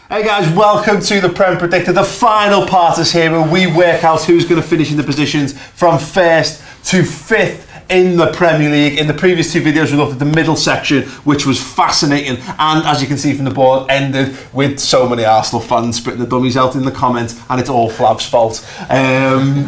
Hey guys, welcome to the Prem Predictor. The final part is here where we work out who's going to finish in the positions from 1st to 5th in the Premier League. In the previous two videos we looked at the middle section, which was fascinating, and as you can see from the board, ended with so many Arsenal fans spitting the dummies out in the comments, and it's all Flav's fault.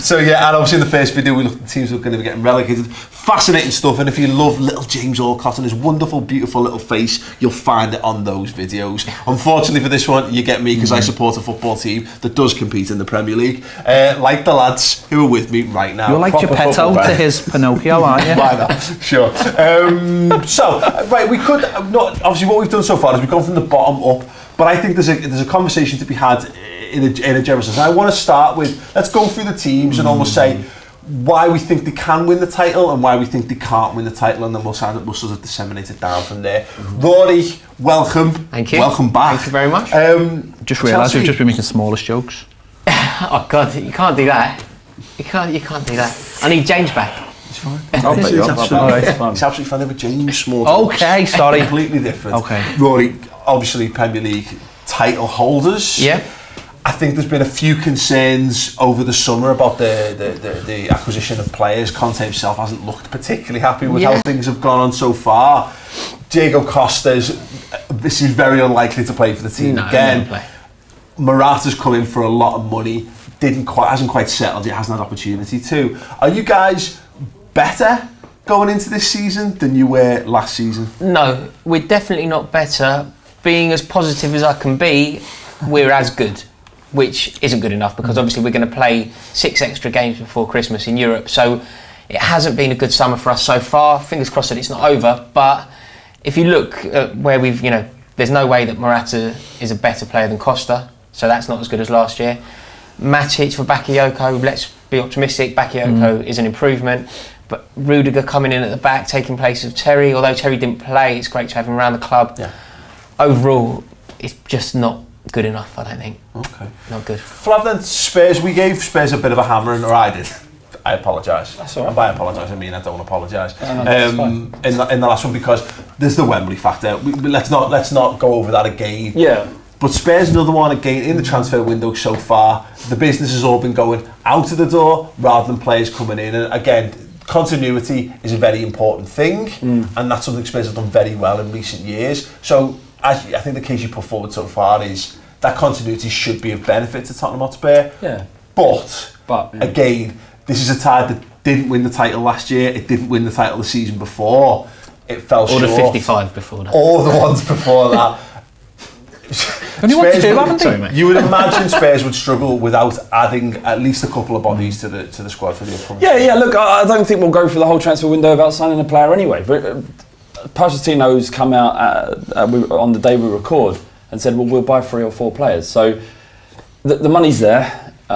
So yeah, and obviously in the first video we looked at the teams who are going to be getting relegated. Fascinating stuff, and if you love little James Alcott and his wonderful, beautiful little face, you'll find it on those videos. Unfortunately for this one, you get me because I support a football team that does compete in the Premier League, like the lads who are with me right now. You're like Geppetto to his Pinocchio, aren't you? Why not? Sure. Right, we could not. Obviously, what we've done so far is we've gone from the bottom up, but I think there's a conversation to be had in a general sense. I want to start with, let's go through the teams and almost say why we think they can win the title and why we think they can't win the title, and then we'll sort of disseminate it down from there. Rory, welcome. Thank you. Welcome back. Thank you very much. Just realised we've just been making smallest jokes. Oh God, you can't do that. You can't do that. I need James back. It's fine. It's absolutely fine. They were James Small. Okay, sorry. Completely different. Okay. Rory, obviously Premier League title holders. Yeah. I think there's been a few concerns over the summer about the acquisition of players. Conte himself hasn't looked particularly happy with how things have gone on so far. Diego Costa's, this is very unlikely to play for the team again. Morata's come in for a lot of money. Hasn't quite settled yet. Hasn't had opportunity to. Are you guys better going into this season than you were last season? No, we're definitely not better. Being as positive as I can be, we're as good, which isn't good enough because obviously we're going to play 6 extra games before Christmas in Europe. So it hasn't been a good summer for us so far. Fingers crossed that it's not over. But if you look at where we've, there's no way that Morata is a better player than Costa. So that's not as good as last year. Matic for Bakayoko, let's be optimistic. Bakayoko is an improvement. But Rudiger coming in at the back, taking place of Terry. Although Terry didn't play, it's great to have him around the club. Yeah. Overall, it's just not good enough, I don't think. Okay. Not good. Flav, then Spurs, we gave Spurs a bit of a hammering, or I did. I apologise. That's all right. And by apologise, I mean I don't apologise. In the last one, because there's the Wembley factor. Let's not go over that again. Yeah. But Spurs, another one again in the transfer window so far. The business has all been going out of the door rather than players coming in. And again, continuity is a very important thing, and that's something Spurs have done very well in recent years. So I think the case you put forward so far is that continuity should be of benefit to Tottenham Hotspur. Yeah. But again, this is a side that didn't win the title last year. It didn't win the title the season before. It fell short. Or the 55 before that. All the ones before that. Only one to do, haven't they? You would imagine Spurs would struggle without adding at least a couple of bodies to the squad for the upcoming. Yeah. Look, I don't think we'll go for the whole transfer window without signing a player anyway. Pochettino's come out on the day we record and said, well, we'll buy 3 or 4 players. So the money's there. We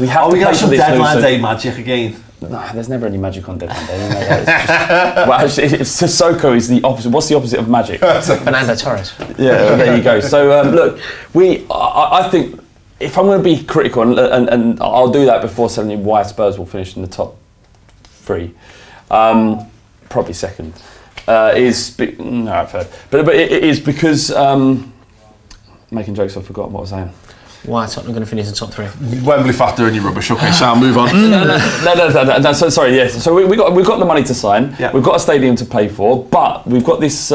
have to some deadline day magic again. No, there's never any magic on deadline day. It's Sissoko is the opposite. What's the opposite of magic? Fernando Torres. Yeah, there you go. So look, I think if I'm going to be critical, and I'll do that before telling you why Spurs will finish in the top 3, probably second, but it is because making jokes. I've forgotten what I was saying. Why Tottenham going to finish in the top 3? Wembley factor and your rubbish. Okay, so I'll move on. No. So sorry. Yes. So we've got the money to sign. Yeah. We've got a stadium to pay for, but we've got this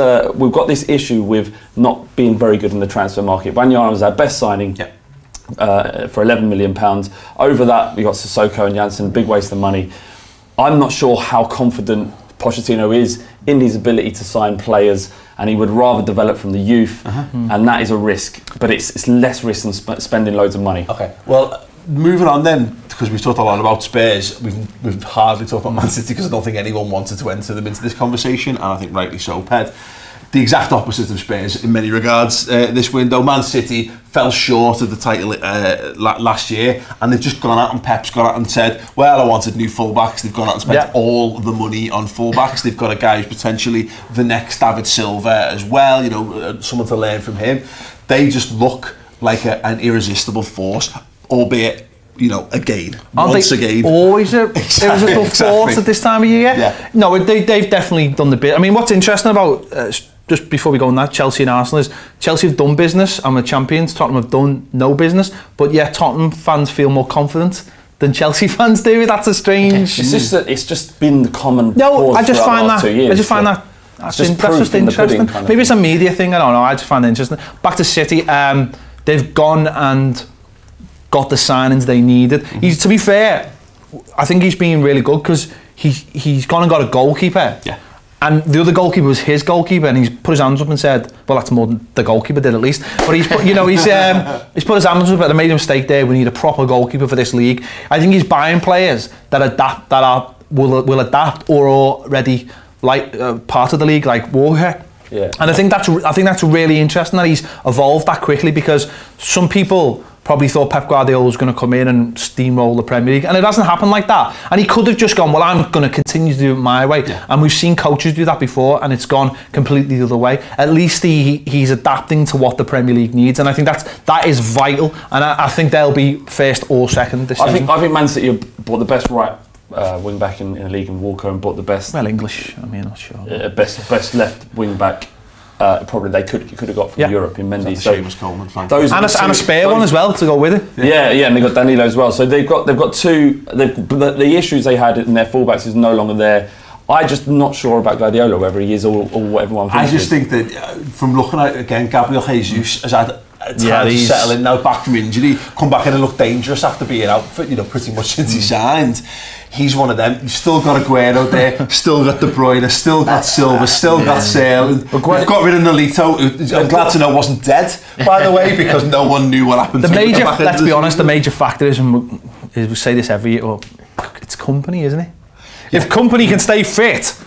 issue with not being very good in the transfer market. Wanyama was our best signing for £11 million. Over that, we got Sissoko and Janssen. Big waste of money. I'm not sure how confident Pochettino is in his ability to sign players, and he would rather develop from the youth, and that is a risk. But it's less risk than spending loads of money. Okay, well, moving on then, because we've talked a lot about Spurs, we've hardly talked about Man City because I don't think anyone wanted to enter them into this conversation, and I think rightly so, Ped. The exact opposite of Spurs in many regards this window. Man City fell short of the title last year, and they've just gone out, and Pep's gone out and said, well, I wanted new fullbacks. They've gone out and spent all the money on fullbacks. They've got a guy who's potentially the next David Silva as well, someone to learn from him. They just look like an irresistible force, albeit again, once again. Always a irresistible force at this time of year. Yeah. No, they've definitely done the bit. I mean, what's interesting about just before we go on that, Chelsea and Arsenal is Chelsea have done business and we're champions. Tottenham have done no business, but yet Tottenham fans feel more confident than Chelsea fans do. That's a strange. It's just been the common. No, I just find that. 2 years, I just find that. That's just interesting. Maybe it's a media thing. I don't know. I just find it interesting. Back to City. They've gone and got the signings they needed. To be fair, I think he's been really good because he's gone and got a goalkeeper. Yeah. And the other goalkeeper was his goalkeeper, and he's put his hands up and said, "Well, that's more than the goalkeeper did, at least." But he's put, he's put his hands up, but they made a mistake there. We need a proper goalkeeper for this league. I think he's buying players that will adapt or are already part of the league, like Walker. Yeah. And I think that's really interesting that he's evolved that quickly, because some people probably thought Pep Guardiola was going to come in and steamroll the Premier League, and it hasn't happened like that. And he could have just gone, well, I'm going to continue to do it my way. Yeah. And we've seen coaches do that before, and it's gone completely the other way. At least he's adapting to what the Premier League needs, and I think that is vital. And I think they'll be first or second this season. I think Man City bought the best right wing back in the league in Walker, and bought the best. Well, English. I mean, I'm not sure. Best left wing back. Probably they could have got from Europe in Mendy. So Seamus Coleman, and a spare one as well to go with it. Yeah, and they got Danilo as well. So they've got two. The issues they had in their fullbacks is no longer there. I'm just not sure about Guardiola, whether he is or what everyone thinks. I just think that from looking at it again, Gabriel Jesus has had time to settle in now, back from injury, come back in and look dangerous after being out for pretty much since he signed. He's one of them. You've still got Aguero there, still got De Bruyne, still got Silva, still got Sale. We've got rid of Nolito, who I'm glad to know wasn't dead, by the way, because no one knew what happened. Let's be honest, the major factor is we say this every year, it's company, isn't it? If company can stay fit,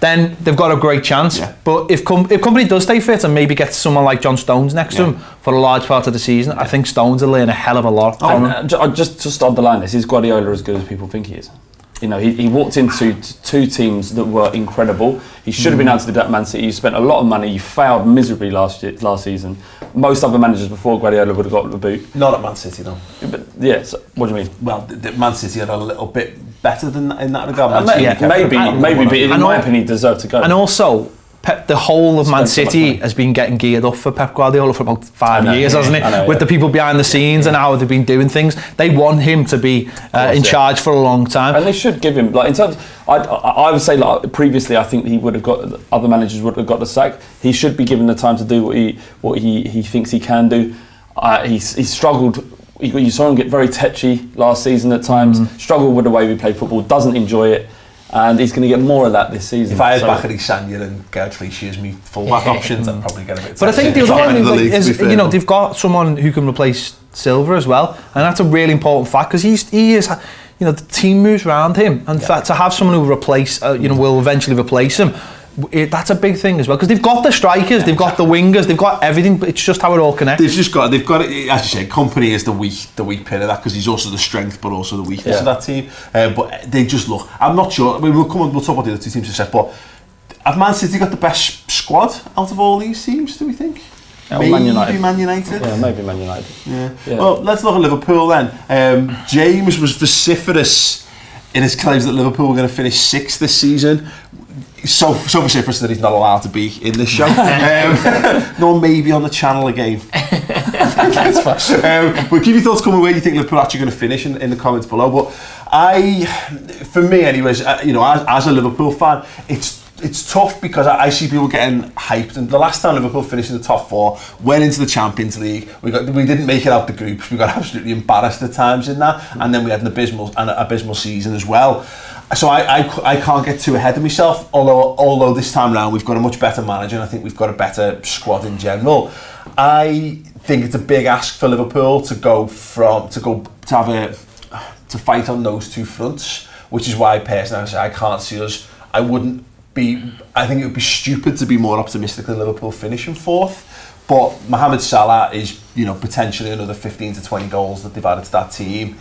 then they've got a great chance. Yeah. But if company does stay fit and maybe gets someone like John Stones next to him for a large part of the season, I think Stones will learn a hell of a lot. Just underline this: is Guardiola as good as people think he is? He walked into two teams that were incredible. He should have been able to do that at Man City. You spent a lot of money. You failed miserably last season. Most other managers before Guardiola would have got the boot. Not at Man City, though. But, so what do you mean? Well, Man City are a little bit better than in that regard. Maybe, but in my opinion, he deserved to go. And also, the whole of Man City has been getting geared up for Pep Guardiola for about 5 years, hasn't it? With the people behind the scenes and how they've been doing things. They want him to be in charge for a long time. And they should give him, in terms, I would say, previously, I think he would have got, other managers would have got the sack. He should be given the time to do what he thinks he can do. He struggled. You saw him get very tetchy last season at times. Struggled with the way we play football. Doesn't enjoy it. And he's going to get more of that this season. If I had Bakary Sagna and Gerard Clichy as me full-back options, I'd probably get a bit. But I think the other one is, they've got someone who can replace Silva as well, and that's a really important fact, because he is, the team moves around him, and to have someone who will eventually replace him. That's a big thing as well, because they've got the strikers, they've got the wingers, they've got everything, but it's just how it all connects. They've got it, as you say, company is the weak pin of that, because he's also the strength but also the weakness of that team. But they just look, I'm not sure, we'll talk about the other two teams in a sec, but have Man City got the best squad out of all these teams, do we think? Maybe Man United. Yeah, maybe Man United. Yeah. Well, let's look at Liverpool then. James was vociferous in his claims that Liverpool were going to finish 6th this season. So vociferous that he's not allowed to be in this show. Nor maybe on the channel again. We'll give you thoughts coming where you think Liverpool are actually going to finish in the comments below. But for me anyways, as a Liverpool fan, it's tough, because I see people getting hyped. And the last time Liverpool finished in the top 4, went into the Champions League, we didn't make it out the groups. We got absolutely embarrassed at times in that, and then we had an abysmal season as well. So I can't get too ahead of myself. Although this time round we've got a much better manager, and I think we've got a better squad in general. I think it's a big ask for Liverpool to fight on those two fronts, which is why personally I say I can't see us. I think it would be stupid to be more optimistic than Liverpool finishing 4th. But Mohamed Salah is, potentially another 15 to 20 goals that they've added to that team.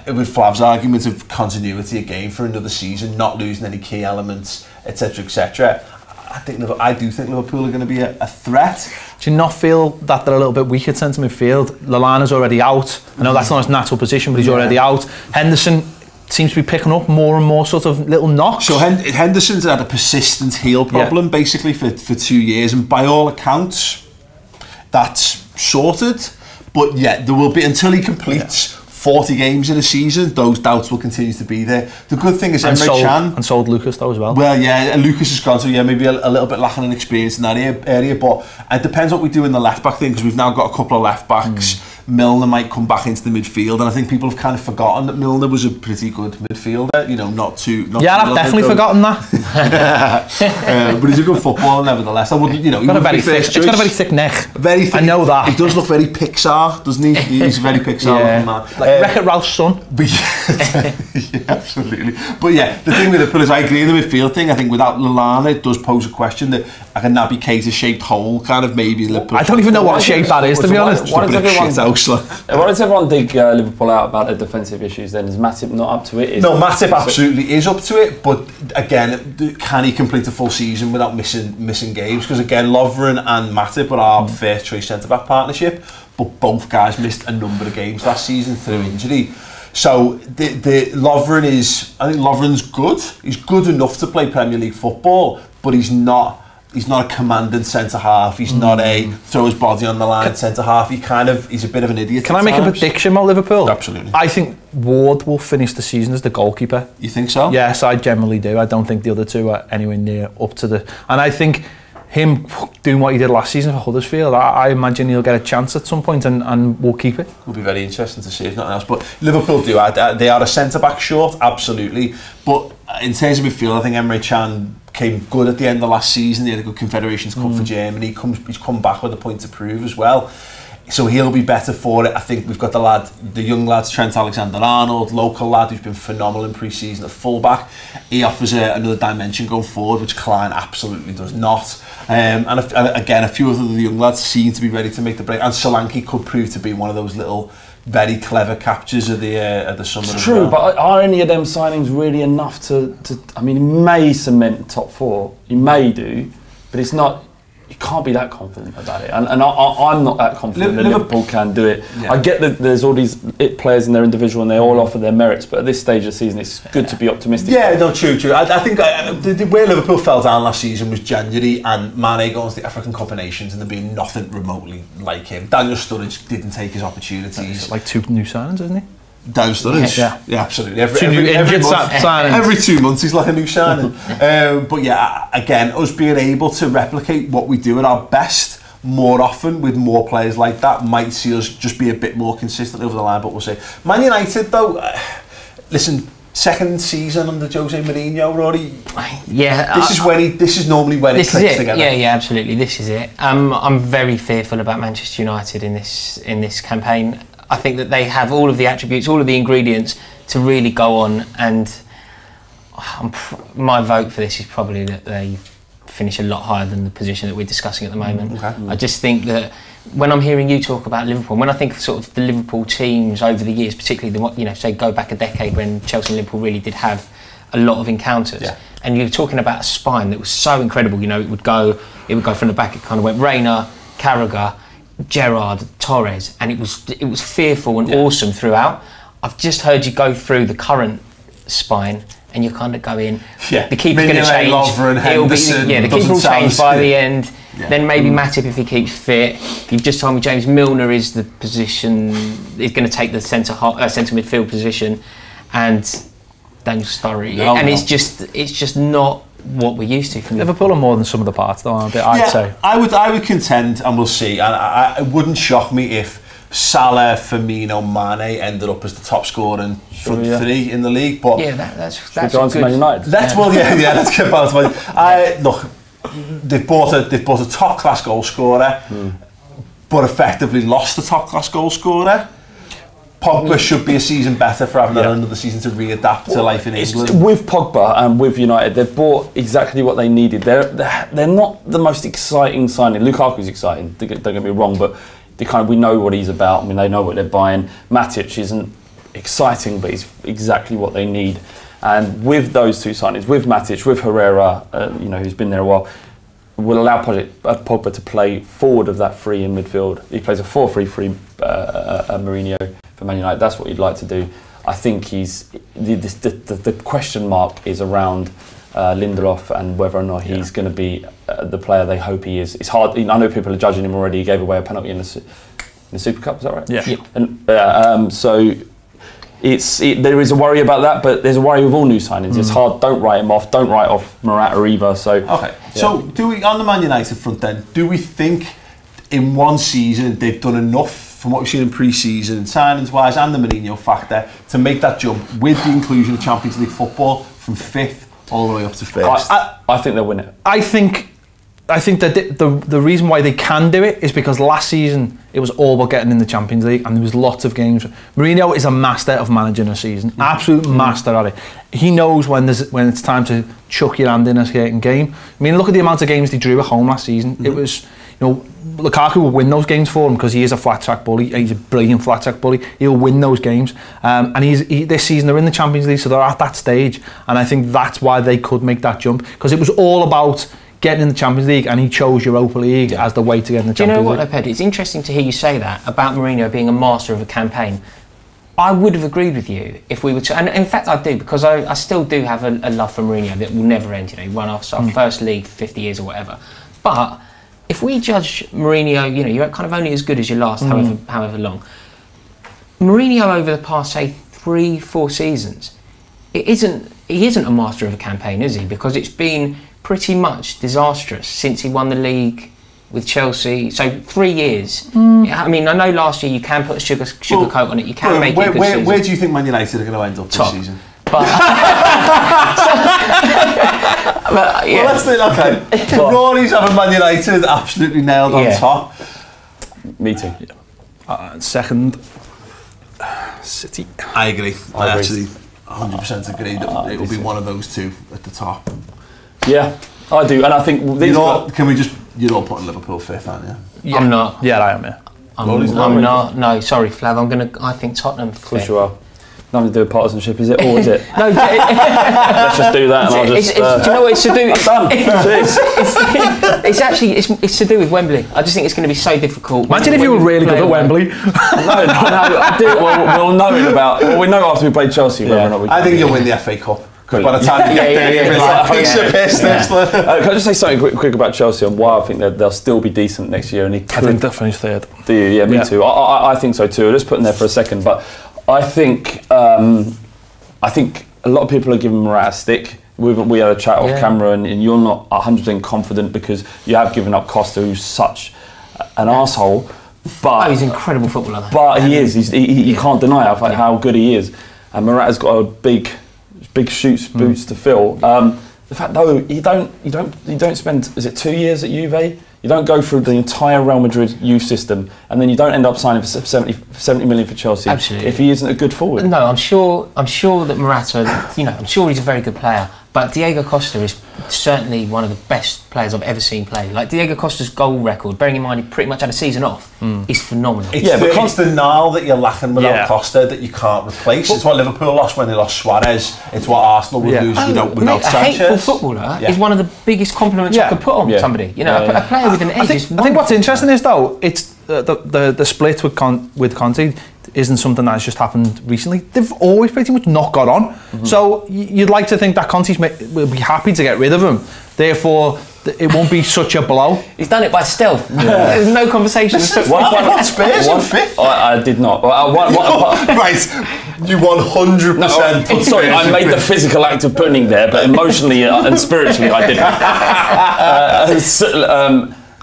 With Flav's argument of continuity again for another season, not losing any key elements, etc., etc. I do think Liverpool are going to be a threat. Do you not feel that they're a little bit weak at centre midfield? Lallana's already out. I know that's not his natural position, but he's already out. Henderson seems to be picking up more and more sort of little knocks. So Henderson's had a persistent heel problem basically for 2 years, and by all accounts, that's sorted. But yeah, there will be, until he completes 40 games in a season, those doubts will continue to be there. The good thing is Emre Can... And sold Lucas though as well. Well, yeah, Lucas has gone, so yeah, maybe a little bit lacking in experience in that area, but it depends what we do in the left-back thing, because we've now got a couple of left-backs. Milner might come back into the midfield, and I think people have kind of forgotten that Milner was a pretty good midfielder, you know, not too... I've definitely forgotten that. But he's a good footballer nevertheless. I wouldn't, you know... It's got a very thick neck. Very thick. I know that. He does look very Pixar, doesn't he? He's a very Pixar looking man. Like Wreck-It Ralph's son. But yeah, absolutely. But yeah, the thing with Liverpool is I agree in the midfield thing. I think without Lallana, it does pose a question that like a Naby Keita-shaped hole, kind of maybe Liverpool... I don't even know what shape that is, to be honest. Why does everyone dig Liverpool out about their defensive issues then? Is Matip not up to it? No, Matip absolutely is up to it, but again, can he complete a full season without missing games? Because again, Lovren and Matip are our first choice centre-back partnership, but both guys missed a number of games last season through injury. So the Lovren is, I think Lovren's good. He's good enough to play Premier League football, but he's not a commanding centre-half. He's not a throw his body on the line centre-half. He's a bit of an idiot. Can I make a prediction about Liverpool? Absolutely. I think Ward will finish the season as the goalkeeper. You think so? Yes, I generally do. I don't think the other two are anywhere near up to the... And I think him doing what he did last season for Huddersfield, I imagine he'll get a chance at some point and we'll keep it. Will be very interesting to see, if nothing else. But Liverpool they are a centre-back short, absolutely. But in terms of midfield, I think Emre Can came good at the end of last season. He had a good Confederations Cup for Germany. He's come back with a point to prove as well. So he'll be better for it. I think we've got the young lads, Trent Alexander-Arnold, local lad who's been phenomenal in pre-season at full-back. He offers another dimension going forward, which Klein absolutely does not. And again, a few of the young lads seem to be ready to make the break. And Solanke could prove to be one of those little very clever captures of the summer. It's true, but are any of them signings really enough to I mean, he may cement top four, he may do, but it's not. You can't be that confident about it, and I'm not that confident that Liverpool can do it. Yeah. I get that there's all these players in their individual and they all offer their merits, but at this stage of the season it's good to be optimistic. Yeah, no, true. I think where Liverpool fell down last season was January and Mane going to the African Cup of Nations and there being nothing remotely like him. Daniel Sturridge didn't take his opportunities. Like 2 new signings, isn't he? Daniel Sturridge, yeah, absolutely. Every 2 months he's like a new signing. But yeah, again, us being able to replicate what we do at our best more often with more players like that might see us just be a bit more consistent over the line. But we'll see. Man United, though, listen, second season under Jose Mourinho, Rory. Yeah, this is normally when it clicks together. Yeah, absolutely. This is it. I'm very fearful about Manchester United in this campaign. I think that they have all of the attributes, all of the ingredients to really go on, and my vote for this is probably that they finish a lot higher than the position that we're discussing at the moment. I just think that when I'm hearing you talk about Liverpool, when I think of sort of the Liverpool teams over the years, particularly say go back a decade when Chelsea and Liverpool really did have a lot of encounters, and you're talking about a spine that was so incredible. You know, it would go from the back. It kind of went Reina, Carragher, Gerrard, Torres, and it was fearful and awesome throughout. I've just heard you go through the current spine, and you're kind of going, the keeper's going to change. The keeper will change by the end. Then maybe Matip if he keeps fit. You've just told me James Milner is the position is going to take the centre midfield position, and Daniel Sturridge, it's just not what we're used to from Liverpool are more than some of the parts though, aren't they? I'd say. I would contend, and we'll see, and it wouldn't shock me if Salah, Firmino, Mane ended up as the top scoring front three in the league. But that's good. Man United. Let's get back to Man. Look, they've bought a top class goal scorer, but effectively lost the top class goal scorer. Pogba should be a season better for having another season to readapt to life in England. With Pogba and with United, they've bought exactly what they needed. They're not the most exciting signing. Lukaku's exciting, don't get me wrong, but we know what he's about. I mean, they know what they're buying. Matic isn't exciting, but he's exactly what they need. And with those two signings, with Matic, with Herrera, who's been there a while, will allow Pogba to play forward of that three in midfield. He plays a 4-3-3 Mourinho for Man United. That's what you'd like to do. I think the question mark is around Lindelof and whether or not he's going to be the player they hope he is. It's hard. I know people are judging him already. He gave away a penalty in the Super Cup. Is that right? Yeah. And so there is a worry about that, but there's a worry with all new signings. It's hard. Don't write him off. Don't write off Morata either. So okay. Yeah. So do we, on the Man United front then, do we think in one season they've done enough from what we've seen in pre-season, signings wise, and the Mourinho factor to make that jump with the inclusion of Champions League football from 5th all the way up to 1st? I think they'll win it. I think that the reason why they can do it is because last season it was all about getting in the Champions League, and there was lots of games. Mourinho is a master of managing a season, absolute master at it. He knows when it's time to chuck your hand in a certain game. I mean, look at the amount of games they drew at home last season. It was, Lukaku will win those games for him because he is a flat track bully. He's a brilliant flat track bully. He'll win those games. And this season they're in the Champions League, so they're at that stage. And I think that's why they could make that jump, because it was all about getting in the Champions League, and he chose Europa League as the way to get in the Champions League. Do you know what, Lopez? It's interesting to hear you say that about Mourinho being a master of a campaign. I would have agreed with you if we were to, and in fact I do, because I still do have a love for Mourinho that will never end. He won our first league 50 years or whatever. But if we judge Mourinho, you're kind of only as good as your last, however long. Mourinho over the past, say, 3-4 seasons, he isn't a master of a campaign, is he? Because it's been pretty much disastrous since he won the league with Chelsea. So 3 years. I mean, I know last year you can put a sugar coat on it. You can make it a good season. Where do you think Man United are going to end up this season? But well, let's do it. Okay. Rory's having Man United absolutely nailed on top. Me too. Second, City. I agree. I actually 100% agree that it will be one of those two at the top. Yeah, I do, and I think you're all putting Liverpool 5th, aren't you? Yeah. I'm not. Yeah, I am. Yeah. I'm not. No, sorry, Flav. I think Tottenham 5th. Of course you are. Nothing to do with partisanship, is it? Or is it? No. Let's just do that, and I'll just. Do you know what it's to do? I'm done. It's actually it's to do with Wembley. I just think it's going to be so difficult. Imagine if you were really good at Wembley. No, I do. We'll know in about. Well, we know after we play Chelsea whether or not we can. I think you'll win the FA Cup. By the time you get there, you'll be like, piece of piss. Can I just say something quick about Chelsea and why I think they'll still be decent next year? And I think they'll finish third. Do you? Yeah, me too. I think so too. I'll just put them there for a second, but I think a lot of people are giving Morata a stick. We had a chat off camera, and you're not 100% confident because you have given up Costa, who's such an arsehole. But he's an incredible footballer. But he is. You can't deny how good he is. And Morata's got a big boots to fill. The fact though, you don't spend, is it 2 years at Juve? You don't go through the entire Real Madrid youth system, and then you don't end up signing for 70 million for Chelsea. Absolutely. If he isn't a good forward. No, I'm sure that Morata, I'm sure he's a very good player. But Diego Costa is certainly one of the best players I've ever seen play. Like Diego Costa's goal record, bearing in mind he pretty much had a season off, is phenomenal. It's the gnarl that you're lacking without Costa that you can't replace. It's what Liverpool lost when they lost Suarez. It's what Arsenal would lose without Sanchez. A hateful footballer is one of the biggest compliments you could put on somebody. A player with an edge. I think what's interesting is though, it's the split with Conte isn't something that's just happened recently. They've always pretty much not got on. So you'd like to think that Conte will be happy to get rid of him. Therefore, it won't be such a blow. He's done it by stealth. There's no conversation. What Spurs in 5th? I did not. Right, you 100%. Sorry, I made the physical act of putting there, but emotionally and spiritually I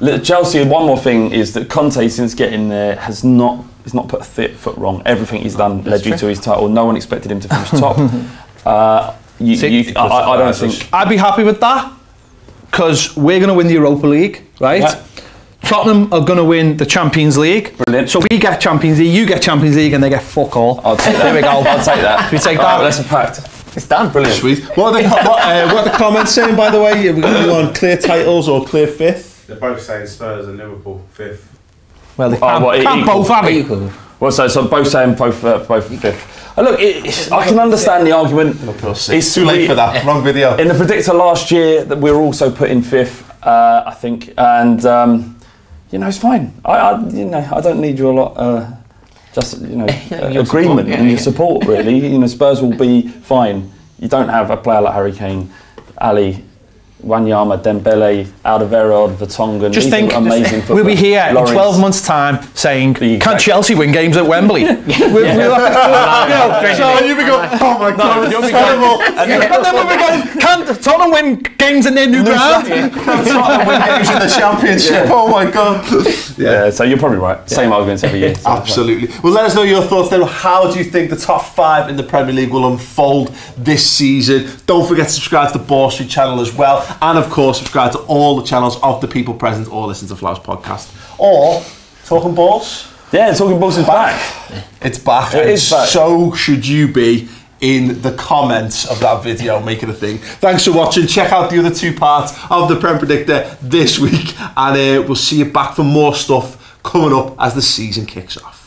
didn't. Chelsea, one more thing is that Conte, since getting there, has not put a foot wrong. Everything he's done led you to his title. No one expected him to finish top. I don't think. I'd be happy with that because we're going to win the Europa League, right? Yeah. Tottenham are going to win the Champions League. Brilliant. So we get Champions League, you get Champions League, and they get fuck all. I'll take that. There we go. I'll take that. Should we take that? That's a pact. It's done. Brilliant. Sweet. What are the comments saying, by the way? Are we going to go on clear titles or clear 5th? They're both saying Spurs and Liverpool 5th. Well, they can't both have it. Well, so both saying both 5th. Look, I can understand the argument. It's too late for that. Wrong video. In the predictor last year, that we were also put in 5th, I think, and it's fine. I don't need you a lot. just Your agreement support, yeah, and your yeah. support. Really, Spurs will be fine. You don't have a player like Harry Kane, Ali, Wanyama, Dembele, Alderweireld, Vertonghen. Just These think, are amazing football. we'll be here in Lawrence. 12 months' time saying, can Chelsea win games at Wembley? So You'll be going, oh my God, you'll it's be going- terrible. and then we'll be going, can Tottenham win games in their new ground? Tottenham win games in the Championship. Oh my God. Yeah, so you're probably right. Same arguments every year. Absolutely. Well, let us know your thoughts then. How do you think the top 5 in the Premier League will unfold this season? Don't forget to subscribe to the Ball Street channel as well. And of course, subscribe to all the channels of the people present or listen to Flowers Podcast. Or Talking Balls. Yeah, Talking Balls is back. It's back. It and is back. So should you be in the comments of that video. Make it a thing. Thanks for watching. Check out the other 2 parts of the Prem Predictor this week. And we'll see you back for more stuff coming up as the season kicks off.